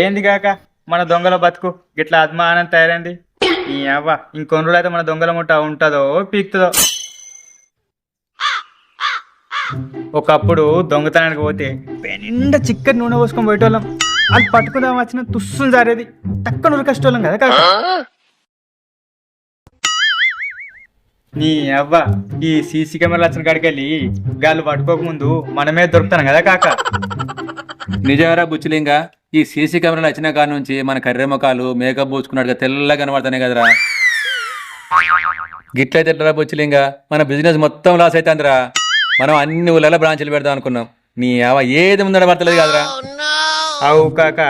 ఏంది కాక మన దొంగల బతుకు గిట్లా ఆత్మానం తయారైంది. ఈ అవ్వ ఇంకొన్ని రోజులు అయితే మన దొంగల ముఠ ఉంటుందో పీక్తుందో. ఒకప్పుడు దొంగతనానికి పోతే నిండా చిక్కటి నూనె పోసుకొని పోయేటోళ్ళం. అది పట్టుకుందాం వచ్చిన తుస్సులు జారేది తక్కువ నూనె కష్టోళ్ళం కదా కాక. నీ అవ్వ ఈ సీసీ కెమెరాలు వచ్చిన కాడికి వెళ్ళి గాళ్ళు పట్టుకోకముందు మనమే దొరుకుతాను కదా కాక. నిజమేరా బుచ్చిలింగా, ఈ సీసీ కెమెరాలు వచ్చిన కాడ నుంచి మన కర్రె ముఖాలు మేకప్ పూసుకున్నట్టుగా తెల్లగా కనబడతానే కదరా. గిట్లయితే ఎట్లరా బుచ్చిలింగా, మన బిజినెస్ మొత్తం లాస్ అవుతుందిరా. మనం అన్ని ఊళ్ళలో బ్రాంచ్లు పెడదాం అనుకున్నాం, నీ ఏది ముందర పడతలేదు కదరా. అవు కాక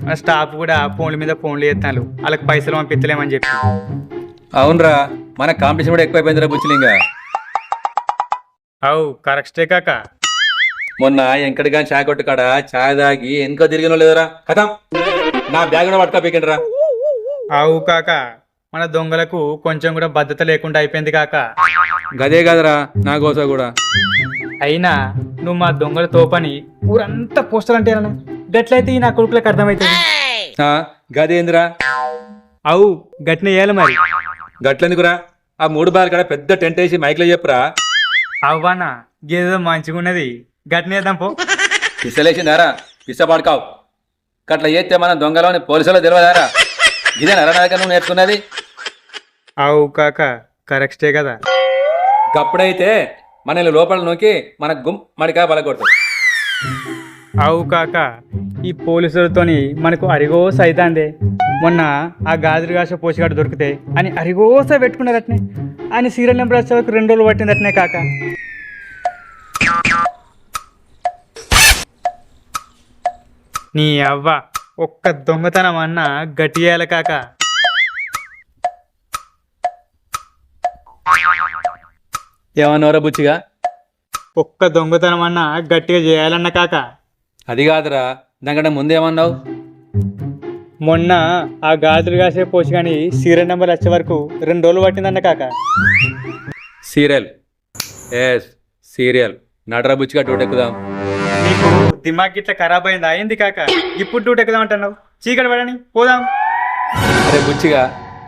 మన స్టాఫ్ కూడా ఫోన్ల మీద ఫోన్లు చేస్తాను, వాళ్ళకి పైసలు పంపించలేమని చెప్పి. అవునరా, మన కాంపిటీషన్ కూడా ఎక్కువైపోయిందిరా బుచ్చిలింగా. అవు కరెక్టే కాక. మొన్న ఎంకడిగా చాయ్ కొట్టు కాడ చాయ్ దాగి వెనుక తిరిగిన లేదురా, కథం నా బ్యాగ్ కూడా పట్టుకోపోయిండ్రా. అవు కాక మన దొంగలకు కొంచెం కూడా భద్రత లేకుండా అయిపోయింది కాక. గదే కదరా నా కోసం కూడా. అయినా నువ్వు మా దొంగల తోపని ఊరంతా పోస్టర్ అంటే గట్లయితే ఈ నా కొడుకులకు అర్థమవుతుంది. గదేందిరా? అవు గట్టిన వేయాలి మరి. గట్లెందుకురా, ఆ 3 బాల్ కాడ పెద్ద టెంట్ వేసి మైక్లో చెప్పురా. అవ్వనా గేదో మంచిగా ఉన్నది, గట్టిన వేద్దాం పో. పిసలేసిందారా, పిస పడుకావు. గట్ల చేస్తే మనం దొంగలోని పోలీసులో తెలియదారా. ఇదేనా నా దగ్గర నువ్వు నేర్చుకున్నది? అవు కాక కరెక్టే కదా. గప్పుడైతే మనల్ని లోపల నూకి మన మడికా బలగొడతాం. అవు కాక ఈ పోలీసులతోని మనకు అరిగోస అవుతాందే. మొన్న ఆ గాజులు కాస పోసిగాడు దొరికితే అని అరిగోస పెట్టుకున్నారట్నే. ఆయన సీరియల్ నెంబర్ వచ్చే వరకు 2 రోజులు పట్టిందట్నే కాక. నీ అవ్వ ఒక్క దొంగతనం అన్నా గట్టియాల కాక. ఏమన్నారా బుచ్చిగా? ఒక్క దొంగతనం అన్నా గట్టిగా చేయాలన్న కాక. అది కాదురా, దానికంటే ముందేమన్నావు? మొన్న ఆ గాజులు కాసే పోసి కానీ సీరియల్ నెంబర్ వచ్చే వరకు 2 రోజులు పట్టిందన్న కాక. సీరియల్ సీరియల్ నడరా బుచ్చిగా టూట్ ఎక్కుదాం. నీకు దిమాగ్ ఇట్లా ఖరాబ్ అయిందా అయింది కాక? ఇప్పుడు టూట్ ఎక్కుదాం అంటున్నావు, చీకటి పడని పోదాం. అరే బుచ్చిగా,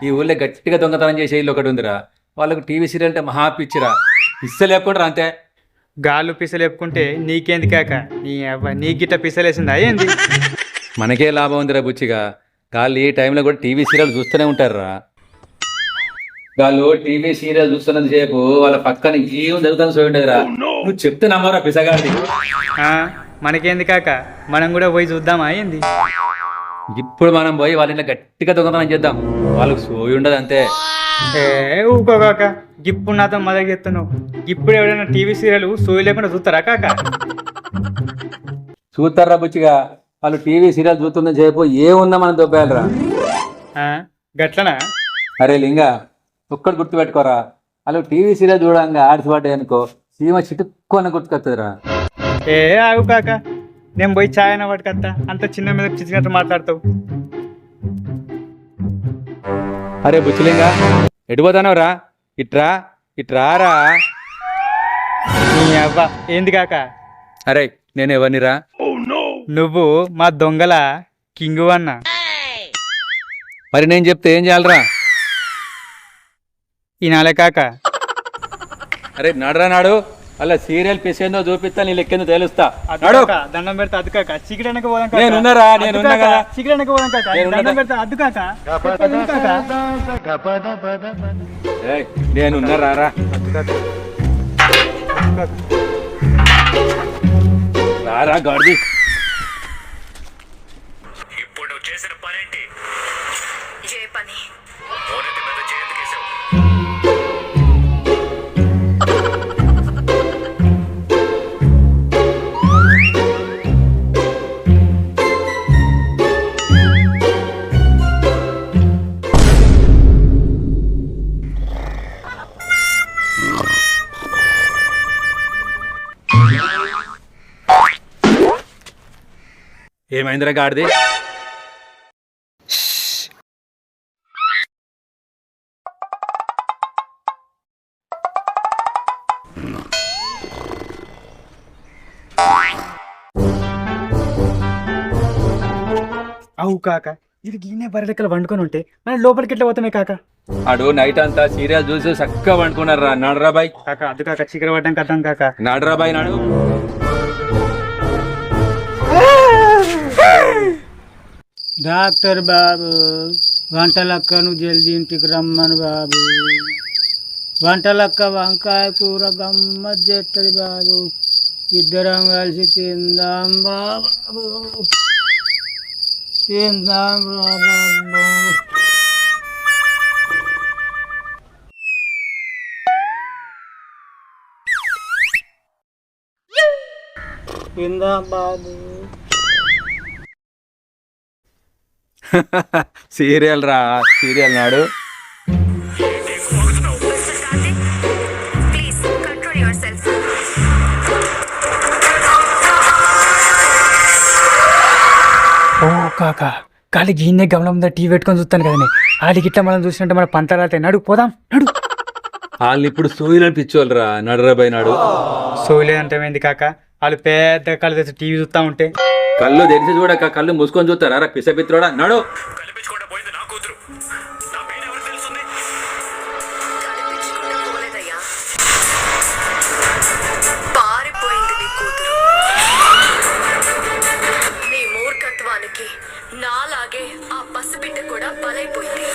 ఈ ఊళ్ళో గట్టిగా దొంగతనం చేసే ఇల్లు ఒకటి ఉందిరా. వాళ్ళకు టీవీ సీరియల్ అంటే మహా పిచ్చిరా. పిస్సలు లేకుండా అంతే. గాళ్ళు పిసలు చెప్పుకుంటే నీకేంది కాక? నీ అవ్వ నీ గిట్ట పిసలేసిందా ఏంది? మనకే లాభం ఉందిరా బుచ్చిగా. గాళ్ళు ఈ టైంలో కూడా టీవీ సీరియల్ చూస్తూనే ఉంటారురా. గాళ్ళు టీవీ సీరియల్ చూస్తున్నంత సేపు వాళ్ళ పక్కన ఏం జరుగుతుంది చూడండిరా. నువ్వు చెప్తే నమ్మరా పిసగాడి. మనకేంది కాక, మనం కూడా పోయి చూద్దామా ఏంది? ఇప్పుడు మనం పోయి వాళ్ళ ఇంట్లో గట్టిగా దొంగతనం చేద్దాం, వాళ్ళకు సోయి ఉండదు అంతే. ఊకోకాక ఇప్పుడు నాతో మదకి చెప్తున్నావు. ఇప్పుడు ఎవరైనా టీవీ సీరియల్ సోయి లేకుండా చూస్తారా కాక? చూస్తారా బుచ్చిగా, వాళ్ళు టీవీ సీరియల్ చూస్తున్న సేపు ఏమున్నా మనం దొబ్బేయాలరా. గట్లనా? అరే లింగా, ఒక్కటి గుర్తుపెట్టుకోరా, వాళ్ళు టీవీ సీరియల్ చూడంగా ఆడిసిపడ్డాయి అనుకో, సీమ చిటుక్కున్న గుర్తుకొస్తుందిరా. ఆగు కాక, నేను పోయి ఛాయ్ అయినా పట్టుకొస్తా. అంత చిన్న మీద చిచ్చినట్టు మాట్లాడతావు. అరే బుచ్చిలింగా, ఎడిపోతానవు రా, ఇట్రా ఇట్రారా. నీ అవ్వ ఏంది కాక? అరే నేను ఎవరినిరా? నువ్వు మా దొంగల కింగు అన్న. మరి నేను చెప్తే ఏం చేయాలరా? ఈనాలే కాక. అరే నడరా నాడు, అలా సీరియల్ పిసేందో చూపిస్తా, నీ లెక్కేందో తెలుస్తా. దండం పెడతా అద్దు కాక, చీకటి వెనక పోదాం. నేనున్నారా, నేనున్నా కదా. చీకటి వెనక పోదాం కాక, దండం పెడతా అద్దు కాక. నేనున్నారా రారా గాడిది. ఇప్పుడు నువ్వు చేసిన పనేంటి? ఏ పని? మోనెత్తి మీద చేతికేసావు. ఏమైందిరా గాడిది? అవు కాక ఇది గీనే బర్రెలెక్కలు వండుకొని ఉంటే మనం లోపలికి ఎట్లా పోతామే కాక. ఆడు నైట్ అంతా సీరియల్ చూసి చక్కగా వండుకున్నారా. నడరా బాయ్, కాక అది కాక చీకర పడ్డం కథం కాక. నడరా బాయ్ నాడు. డాక్టర్ బాబు వంటలక్కను జల్దీ ఇంటికి రమ్మను బాబు. వంటలక్క వంకాయ కూర గమ్మత్ చేస్తుంది బాబు. ఇద్దరం కలిసి తిందాం బాబు, తిందాం బాబు. తిందాం బాబు. సీరియల్ రా, సీరియల్ నాడు. Mister Karthik, please control yourself. ఓ కాక కాలి గీనే గమనం మీద టీవీ పెట్టుకొని చూస్తాను కదనే. ఆడికి ఇట్లా మనం చూసినట్టు మన పంతరాతే నడు పోదాం నడు. వాళ్ళు ఇప్పుడు సూర్యులను పిచ్చోళ్ళరా. నడరా బాయ్ నాడు. సోలే అంటే ఏంది కాక, వాళ్ళు పెద్ద కళ్ళు తెచ్చి టీవీ చూస్తా ఉంటే కళ్ళు తెరిచి చూడక కళ్ళు మూసుకొని చూస్తారా రా పిసపిత్రోడా. నడు. కల్పించకుండా పోయింది నా కూతురు. నా పేరు ఎవరికి తెలుస్తుంది? కనిపించకుండా పోలేదయ్యా, పారిపోయింది నీ కూతురు. నీ మూర్ఖత్వానికి నాలాగే ఆ పసిబిడ్డ కూడా బలైపోయింది.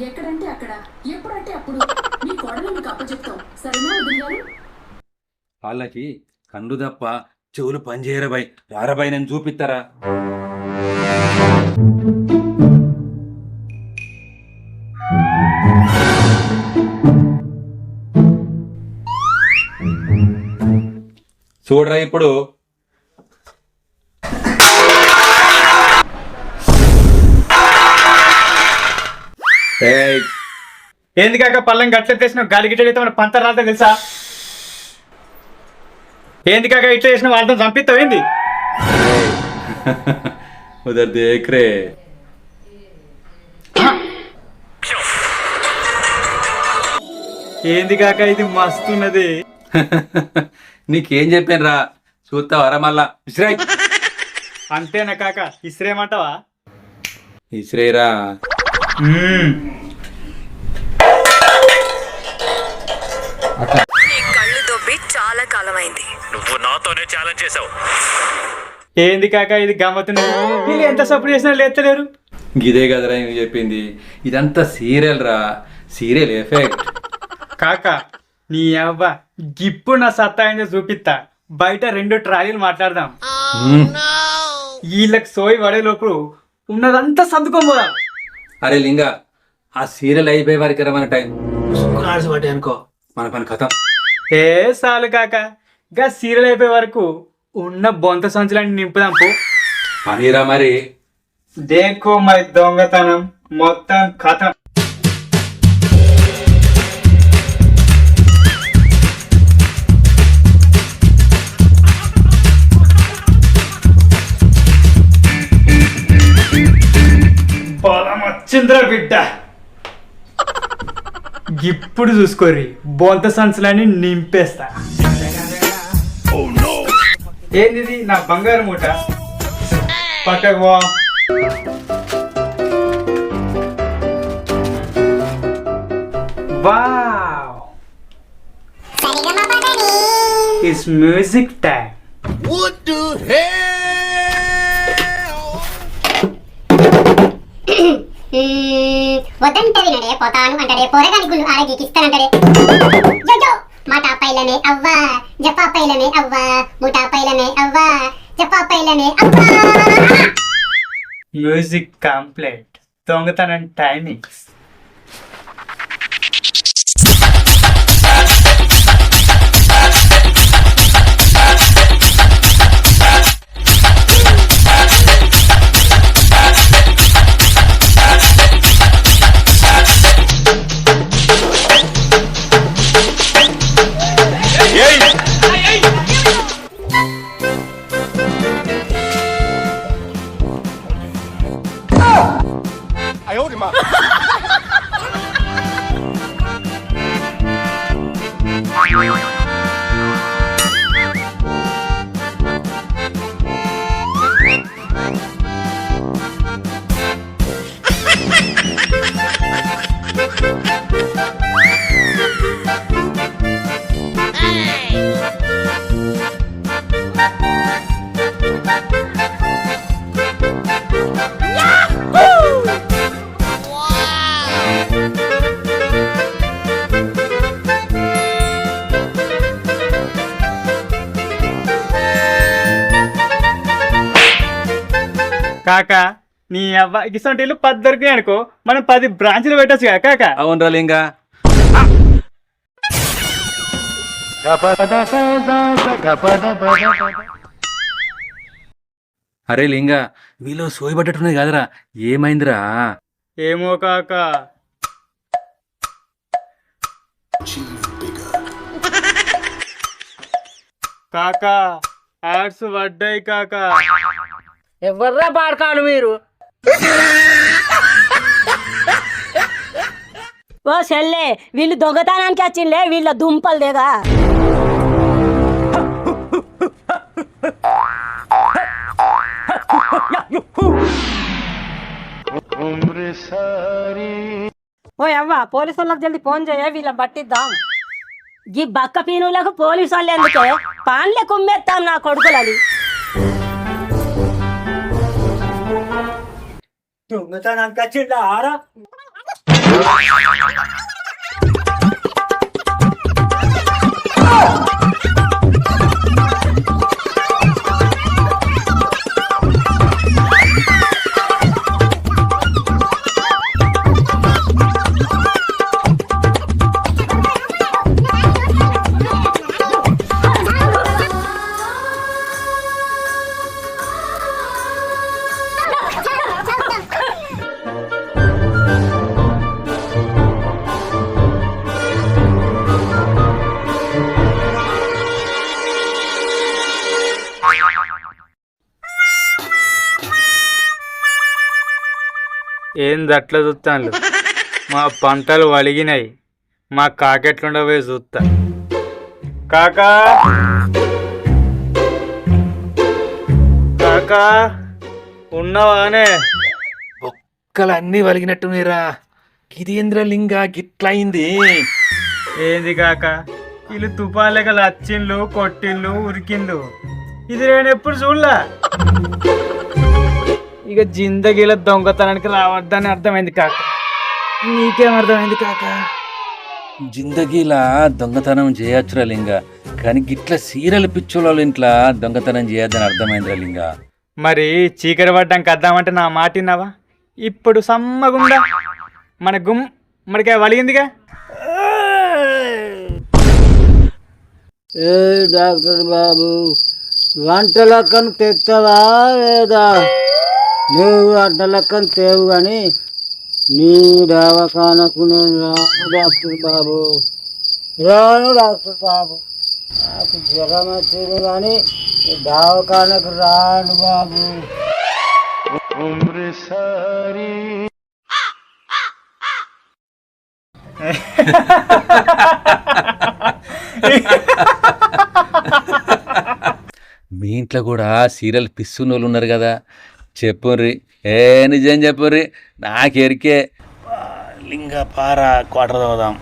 ఎక్కడంటే అక్కడ, ఎప్పుడంటే అప్పుడు మీ కోడలు మీకు అప్పచెప్తాం. సరేనా వదిన గారు? వాళ్ళకి కండు తప్ప చెవులు పనిచేయరా బాయ్. రారా బాయ్, నేను చూపిస్తారా. చూడరా ఇప్పుడు. ఏంది కాక పళ్ళం గట్ల చేసిన గాలి గిట్ల అయితే మన పంత రాత తెలుసా? ఏంది కాక ఇట్లా చేసిన వాళ్ళతో చంపిస్తావు ఏంది? ఉదర్ దేఖ్ రే. ఏంది కాక ఇది మస్తున్నది. నీకేం చెప్పాను రా, చూస్తావరా మళ్ళా. ఇస్రాయ్ అంతేనా కాక, ఇస్రేమంటావా? ఇస్రేరా. నీ కళ్ళు దొబ్బి చాలా కాలమైంది. నువ్వు నాతోనే ఛాలెంజ్ చేసావు. ఏంది కాక ఇది గమ్మతున్నది. వీళ్ళు ఎంత సపోర్ట్ చేసినా లేస్తలేరు. గిదే కదరా నువ్వు చెప్పింది. ఇదంతా సీరియల్ రా, సీరియల్ ఎఫెక్ట్. కాక నీ అవ్వ ఇప్పుడు నా సత్తా అయిందో చూపిస్తా. బయట 2 ట్రాలీలు మాట్లాడదాం. వీళ్ళకి సోయి పడేలోపు ఉన్నదంతా సర్దుకొని పోదాం. అరే లింగా, ఆ సీరియల్ అయిపోయే వారికి మన టైం పట్టే అనుకో, మన పని కథం. ఏ సాలు కాక, గా సీరియల్ అయిపోయే వరకు ఉన్న బొంత సంచులన్నీ నింపుదాం పో. పనిరా మరి. దేకో మరి దొంగతనం మొత్తం కథం. బలం వచ్చిందిరా బిడ్డ. ఇప్పుడు చూసుకోర్రి, బొంత సంచులన్నీ నింపేస్తా. ఏంది నా బంగారు మూట? పక్కకు పో. Wow, it's music time. వద్దంటే వినడే పోతాను అంటాడే పోరగాని గుళ్ళు ఆరగికిస్తానంటాడే జో మాటా పైలనే అవ్వా జపా పైలనే అవ్వా ముఠా పైలనే అవ్వా జపా పైలనే అవ్వా. Music complete. దొంగతనం టైమింగ్స్. కాకా నీ అవ్వ ఇసంటి 10 దొరికాయి అనుకో, మనం 10 బ్రాంచ్లు పెట్టచ్చు కదా కాకా. అవునరా లింగా. అరే లింగా, వీళ్ళు సోయబడ్డట్టున్నది కాదురా, ఏమైందిరా? ఏమో కాకా. కాకా యాడ్స్ పడ్డాయి కాకా. ఎవర్రా పాడకాను మీరు? ఓ చెల్లే, వీళ్ళు దొంగతనానికి వచ్చిండే, వీళ్ళ దుంపలు దేగా. ఓ అవ్వ, పోలీసు వాళ్ళకి జల్ది ఫోన్ చేయ, వీళ్ళని పట్టిద్దాం. ఈ బక్క పీనులకు పోలీసు వాళ్ళు ఎందుకే? పాన్లే కుమ్మేస్తాం నా కొడుకులని. దొంగతనానికి వచ్చిండా ఆరా? ఏంది అట్లా చూస్తాను? మా పంటలు వలిగినాయి, మా కాకెట్లుండవే చూస్తా. కాకా కాకా ఉన్నావానే? బొక్కలన్నీ వలిగినట్టున్నాయిరా. గిదేంద్ర లింగా గిట్లయింది? ఏంది కాకా, వీళ్ళు తుఫాన్లేక లచ్చిండ్లు, కొట్టిండ్లు, ఉరికిండ్లు. ఇది నేను ఎప్పుడు చూడలా. ఇక జిందగీలో దొంగతనానికి రావద్దని అర్థమైంది కాక. నీకేం అర్థమైంది కాక? జిందగీలా దొంగతనం చేయొచ్చురా లింగా, కానీ గిట్ల సీరియల్ పిచ్చోళ్ళ ఇంట్లో దొంగతనం చేయొద్దని అర్థమైందిరా లింగా. మరి చీకటి పడ్డానికి వద్దామంటే నా మాట విన్నావా? ఇప్పుడు సమ్మగుండా మన మడికాయ వలిగిందిగా. ఏ డాక్టర్ బాబు, వంట లెక్కను తెస్తావా లేదా? నువ్వు వంట లెక్కను తేవు కానీ నీ దవాఖానకు నేను రాను డాక్టర్ బాబు, రాను డాక్టర్ బాబు. నాకు జ్వరం వచ్చింది కానీ దవాఖానకు రాను బాబు. మీ ఇంట్లో కూడా సీరియల్ పిస్తున్నోళ్ళు ఉన్నారు కదా, చెప్పుర్రి. నిజం చెప్పుర్రి, నాకెరికే. లింగా పారా క్వార్టర్ చదువుదాం.